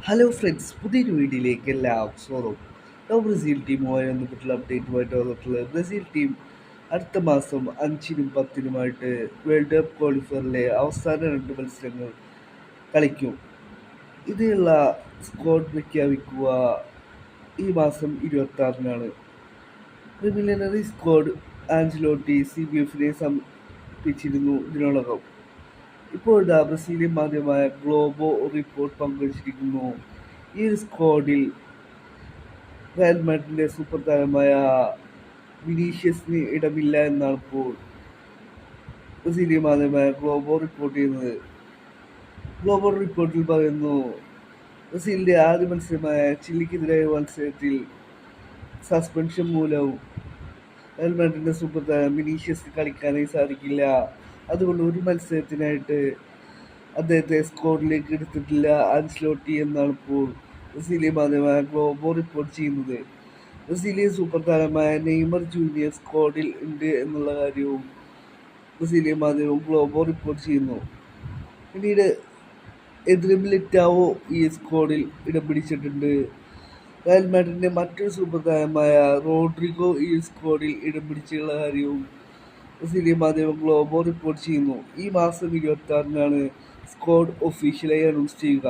Hello friends, പുതിയൊരു വീഡിയോയിലേക്ക് എല്ലാവർക്കും സ്വാഗതം. ബ്രസീൽ ടീമുമായി ബന്ധപ്പെട്ടുള്ള അപ്ഡേറ്റുമായിട്ട് വന്നിട്ടുള്ളത്. ബ്രസീൽ ടീം അടുത്ത മാസം 5-നും 10-നുമായിട്ട് വേൾഡ് കപ്പ് ക്വാളിഫയറിലെ അവസാന 2 മത്സരങ്ങൾ കളിക്കും. ഇതിനുള്ള സ്ക്വാഡ് പ്രഖ്യാപിക്കുക ഈ മാസം 26-നാണ്. പ്രിലിമിനറി സ്ക്വാഡ് ആഞ്ചലോട്ടി CBFനെ സമർപ്പിച്ചിരുന്നു ഇതിനോടകം. ഇപ്പോഴത്തെ ബ്രസീലിയൻ മാധ്യമമായ ഗ്ലോബോ റിപ്പോർട്ട് പങ്കുവച്ചിരിക്കുന്നു. ഈ സ്ക്വാഡിൽ റയൽ മാഡ്രിഡിന്റെ സൂപ്പർ താരമായ വിനീഷ്യസിന് ഇടമില്ല എന്നാണ് ഇപ്പോൾ ബ്രസീലിയൻ മാധ്യമമായ ഗ്ലോബോ റിപ്പോർട്ട് ചെയ്യുന്നത്. ഗ്ലോബൽ റിപ്പോർട്ടിൽ പറയുന്നു, ബ്രസീലിന്റെ ആദ്യ മത്സരമായ ചിലിക്കെതിരായ മത്സരത്തിൽ സസ്പെൻഷൻ മൂലം റയൽ മാഡ്രിഡിന്റെ സൂപ്പർ താരം വിനീഷ്യസിന് കളിക്കാനായി സാധിക്കില്ല. അതുകൊണ്ട് ഒരു മത്സരത്തിനായിട്ട് അദ്ദേഹത്തെ സ്ക്വാഡിലേക്ക് എടുത്തിട്ടില്ല ആൻസലോട്ടി എന്നാണ് ഇപ്പോൾ ബ്രസീലിയൻ മാധ്യമമായ ഗ്ലോബോ റിപ്പോർട്ട് ചെയ്യുന്നത്. ബ്രസീലിയൻ സൂപ്പർ താരമായ നെയ്മർ ജൂനിയർ സ്ക്വാഡിൽ ഉണ്ട് എന്നുള്ള കാര്യവും ബ്രസീലിയൻ മാധ്യമം ഗ്ലോബോ റിപ്പോർട്ട് ചെയ്യുന്നു. പിന്നീട് എദ്രി മിലിറ്റാവോ ഈ സ്ക്വാഡിൽ ഇടം പിടിച്ചിട്ടുണ്ട്. റയൽ മാഡ്രിഡിന്റെ മറ്റൊരു സൂപ്പർ താരമായ റോഡ്രിഗോ ഈ സ്ക്വാഡിൽ ഇടം പിടിച്ചുള്ള കാര്യവും ബ്രസീലിയൻ മാധ്യമം ഗ്ലോബോ റിപ്പോർട്ട് ചെയ്യുന്നു. ഈ മാസം 26-നാണ് സ്ക്വാഡ് ഒഫീഷ്യലായി അനൗൺസ് ചെയ്യുക.